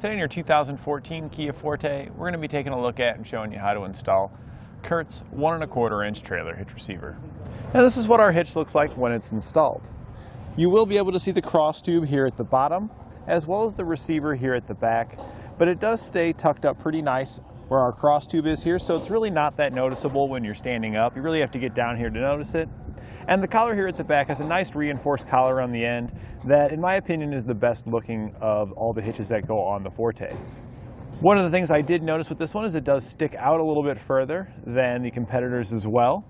Today in your 2014 Kia Forte, we're going to be taking a look at and showing you how to install Curt's 1¼ trailer hitch receiver. Now this is what our hitch looks like when it's installed. You will be able to see the cross tube here at the bottom, as well as the receiver here at the back, but it does stay tucked up pretty nice where our cross tube is here, so it's really not that noticeable when you're standing up. You really have to get down here to notice it. And the collar here at the back has a nice reinforced collar on the end that, in my opinion, is the best looking of all the hitches that go on the Forte. One of the things I did notice with this one is it does stick out a little bit further than the competitors as well,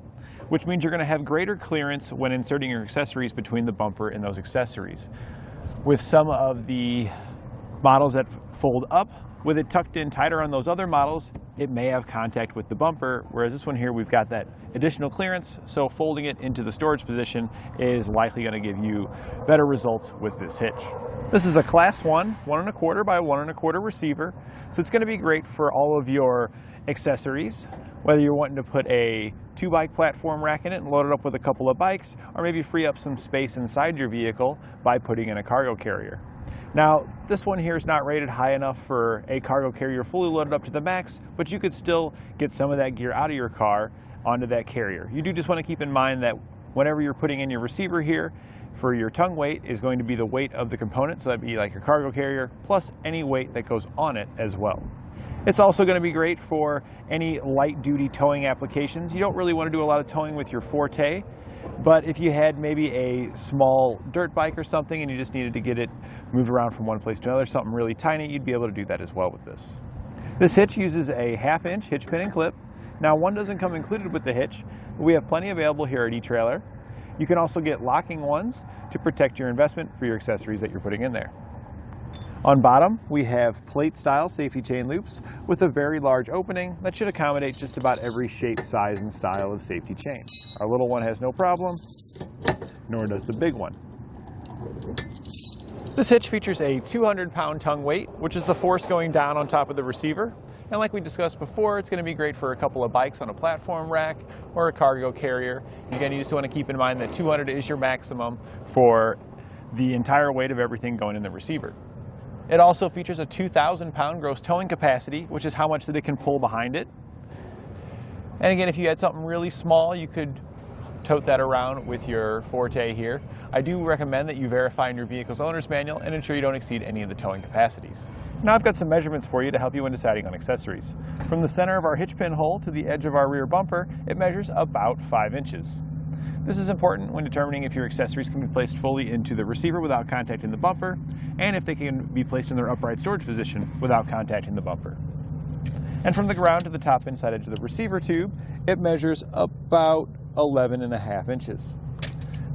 which means you're going to have greater clearance when inserting your accessories between the bumper and those accessories. With some of the models that fold up, with it tucked in tighter on those other models, it may have contact with the bumper, whereas this one here, we've got that additional clearance, so folding it into the storage position is likely going to give you better results with this hitch. This is a Class 1, 1¼ by 1¼ receiver, so it's going to be great for all of your accessories, whether you're wanting to put a 2-bike platform rack in it and load it up with a couple of bikes, or maybe free up some space inside your vehicle by putting in a cargo carrier. Now, this one here is not rated high enough for a cargo carrier fully loaded up to the max, but you could still get some of that gear out of your car onto that carrier. You do just want to keep in mind that whenever you're putting in your receiver here, for your tongue weight is going to be the weight of the component, so that'd be like your cargo carrier, plus any weight that goes on it as well. It's also going to be great for any light-duty towing applications. You don't really want to do a lot of towing with your Forte, but if you had maybe a small dirt bike or something and you just needed to get it moved around from one place to another, something really tiny, you'd be able to do that as well with this. This hitch uses a 1/2-inch hitch pin and clip. Now, one doesn't come included with the hitch, but we have plenty available here at eTrailer. You can also get locking ones to protect your investment for your accessories that you're putting in there. On bottom, we have plate-style safety chain loops with a very large opening that should accommodate just about every shape, size, and style of safety chain. Our little one has no problem, nor does the big one. This hitch features a 200-pound tongue weight, which is the force going down on top of the receiver. And like we discussed before, it's going to be great for a couple of bikes on a platform rack or a cargo carrier. Again, you just want to keep in mind that 200 is your maximum for the entire weight of everything going in the receiver. It also features a 2,000-pound gross towing capacity, which is how much that it can pull behind it. And again, if you had something really small, you could tote that around with your Forte here. I do recommend that you verify in your vehicle's owner's manual and ensure you don't exceed any of the towing capacities. Now I've got some measurements for you to help you when deciding on accessories. From the center of our hitch pin hole to the edge of our rear bumper, it measures about 5 inches. This is important when determining if your accessories can be placed fully into the receiver without contacting the bumper, and if they can be placed in their upright storage position without contacting the bumper. And from the ground to the top inside edge of the receiver tube, it measures about 11.5 inches.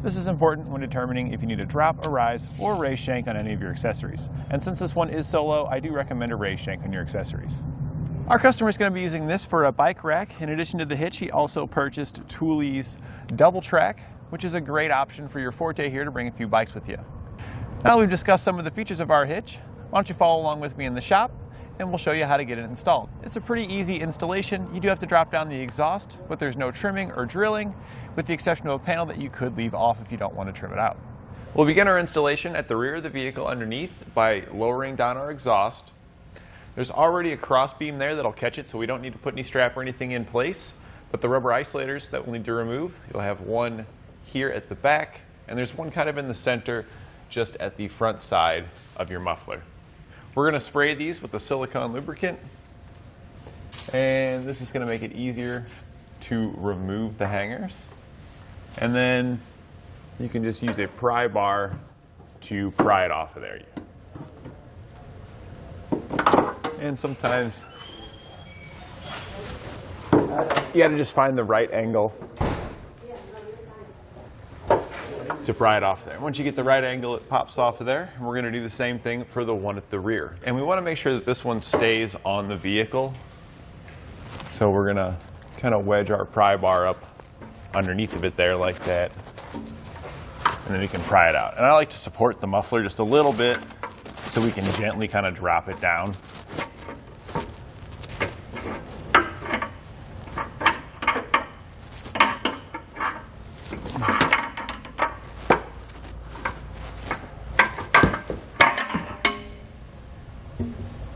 This is important when determining if you need to drop, a rise, or raise shank on any of your accessories. And since this one is so low, I do recommend a raise shank on your accessories. Our customer is going to be using this for a bike rack. In addition to the hitch, he also purchased Thule's double track, which is a great option for your Forte here to bring a few bikes with you. Now that we've discussed some of the features of our hitch, why don't you follow along with me in the shop and we'll show you how to get it installed. It's a pretty easy installation. You do have to drop down the exhaust, but there's no trimming or drilling, with the exception of a panel that you could leave off if you don't want to trim it out. We'll begin our installation at the rear of the vehicle underneath by lowering down our exhaust. There's already a cross beam there that'll catch it, so we don't need to put any strap or anything in place, but the rubber isolators that we'll need to remove, you'll have one here at the back, and there's one kind of in the center just at the front side of your muffler. We're going to spray these with a silicone lubricant, and this is going to make it easier to remove the hangers. And then you can just use a pry bar to pry it off of there. And sometimes you got to just find the right angle to pry it off there. Once you get the right angle, it pops off of there. And we're going to do the same thing for the one at the rear. And we want to make sure that this one stays on the vehicle. So we're going to kind of wedge our pry bar up underneath of it there like that. And then you can pry it out. And I like to support the muffler just a little bit so we can gently kind of drop it down.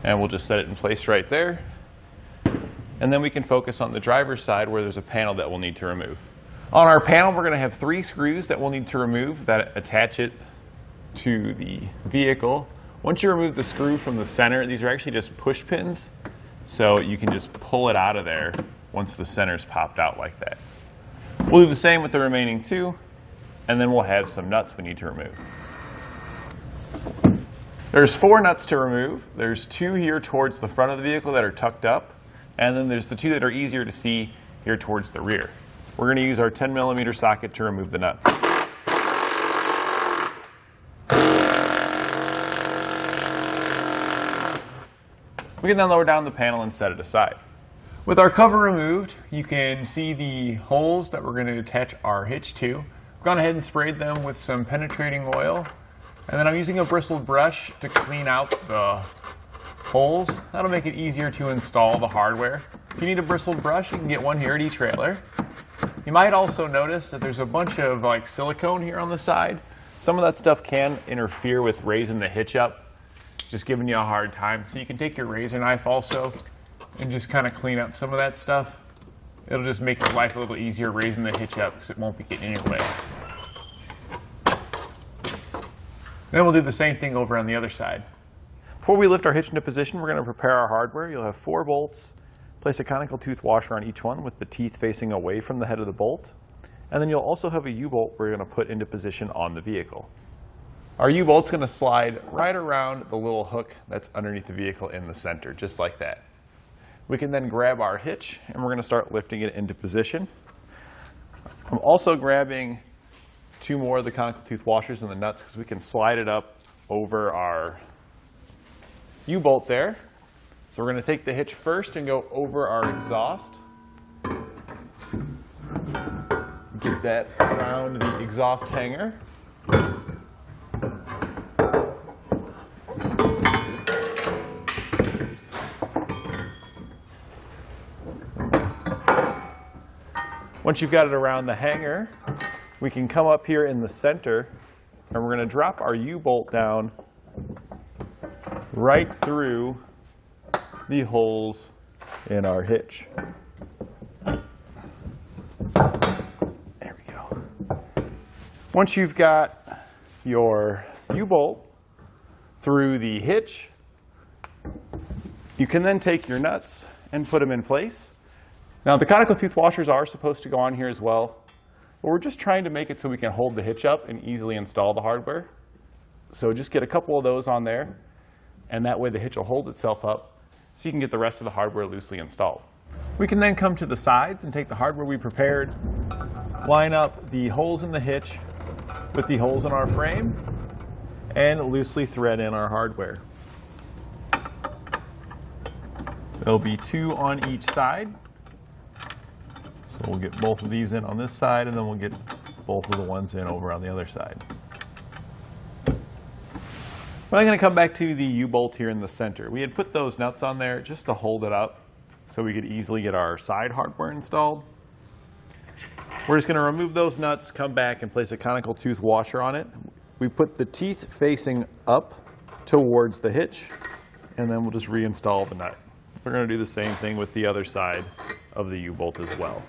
And we'll just set it in place right there. And then we can focus on the driver's side where there's a panel that we'll need to remove. On our panel, we're going to have 3 screws that we'll need to remove that attach it to the vehicle. Once you remove the screw from the center, these are actually just push pins, so you can just pull it out of there once the center's popped out like that. We'll do the same with the remaining 2, and then we'll have some nuts we need to remove. There's 4 nuts to remove. There's 2 here towards the front of the vehicle that are tucked up, and then there's the 2 that are easier to see here towards the rear. We're going to use our 10mm socket to remove the nuts. We can then lower down the panel and set it aside. With our cover removed, you can see the holes that we're going to attach our hitch to. I've gone ahead and sprayed them with some penetrating oil, and then I'm using a bristled brush to clean out the holes. That'll make it easier to install the hardware. If you need a bristled brush, you can get one here at eTrailer. You might also notice that there's a bunch of silicone here on the side. Some of that stuff can interfere with raising the hitch up, just giving you a hard time. So you can take your razor knife also and just kind of clean up some of that stuff. It'll just make your life a little easier raising the hitch up because it won't be getting in your way. Then we'll do the same thing over on the other side. Before we lift our hitch into position, we're going to prepare our hardware. You'll have 4 bolts. Place a conical tooth washer on each one with the teeth facing away from the head of the bolt. And then you'll also have a U-bolt we're going to put into position on the vehicle. Our U-bolt's going to slide right around the little hook that's underneath the vehicle in the center, just like that. We can then grab our hitch and we're going to start lifting it into position. I'm also grabbing 2 more of the conical tooth washers and the nuts because we can slide it up over our U-bolt there. So we're going to take the hitch first and go over our exhaust. Get that around the exhaust hanger. Once you've got it around the hanger, we can come up here in the center and we're going to drop our U-bolt down right through the holes in our hitch. There we go. Once you've got your U-bolt through the hitch, you can then take your nuts and put them in place. Now the conical tooth washers are supposed to go on here as well, but we're just trying to make it so we can hold the hitch up and easily install the hardware. So just get a couple of those on there, and that way the hitch will hold itself up so you can get the rest of the hardware loosely installed. We can then come to the sides and take the hardware we prepared, line up the holes in the hitch with the holes in our frame, and loosely thread in our hardware. There'll be 2 on each side. So we'll get both of these in on this side, and then we'll get both of the ones in over on the other side. But I'm going to come back to the U-bolt here in the center. We had put those nuts on there just to hold it up so we could easily get our side hardware installed. We're just going to remove those nuts, come back, and place a conical tooth washer on it. We put the teeth facing up towards the hitch, and then we'll just reinstall the nut. We're going to do the same thing with the other side of the U-bolt as well.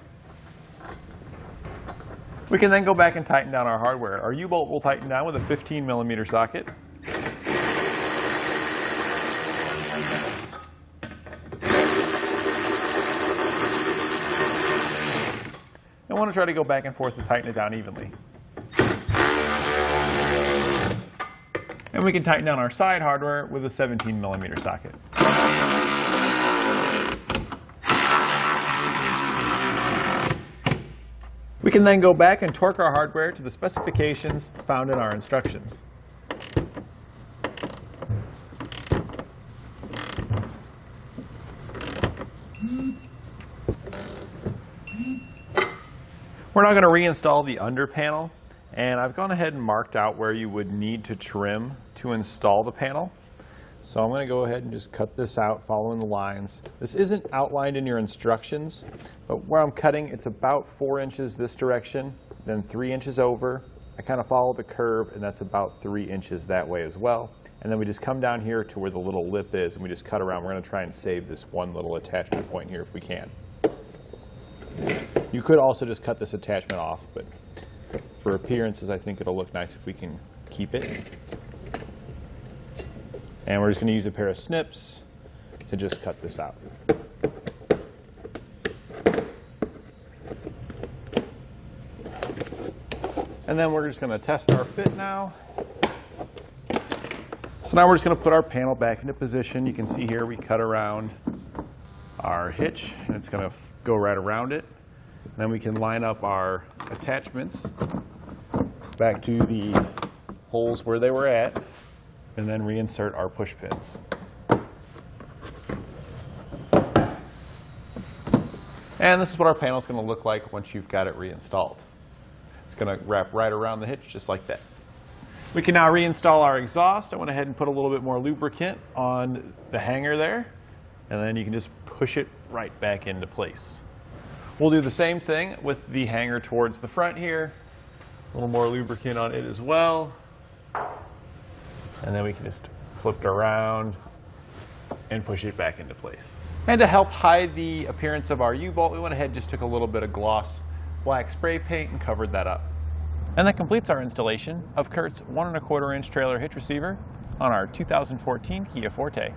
We can then go back and tighten down our hardware. Our U-bolt will tighten down with a 15mm socket. I want to try to go back and forth to tighten it down evenly. And we can tighten down our side hardware with a 17mm socket. We can then go back and torque our hardware to the specifications found in our instructions. We're now going to reinstall the under panel, and I've gone ahead and marked out where you would need to trim to install the panel. So I'm going to go ahead and just cut this out following the lines. This isn't outlined in your instructions, but where I'm cutting, it's about 4 inches this direction, then 3 inches over, I kind of follow the curve, and that's about 3 inches that way as well. And then we just come down here to where the little lip is, and we just cut around. We're going to try and save this one little attachment point here if we can. You could also just cut this attachment off, but for appearances, I think it'll look nice if we can keep it. And we're just going to use a pair of snips to just cut this out. And then we're just going to test our fit now. So now we're just going to put our panel back into position. You can see here we cut around our hitch, and it's going to go right around it. And then we can line up our attachments back to the holes where they were at, and then reinsert our push pins. And this is what our panel is going to look like once you've got it reinstalled. It's going to wrap right around the hitch just like that. We can now reinstall our exhaust. I went ahead and put a little bit more lubricant on the hanger there, and then you can just push it right back into place. We'll do the same thing with the hanger towards the front here. A little more lubricant on it as well. And then we can just flip it around and push it back into place. And to help hide the appearance of our U-bolt, we went ahead and just took a little bit of gloss black spray paint and covered that up. And that completes our installation of Curt's 1 1/4 inch trailer hitch receiver on our 2014 Kia Forte.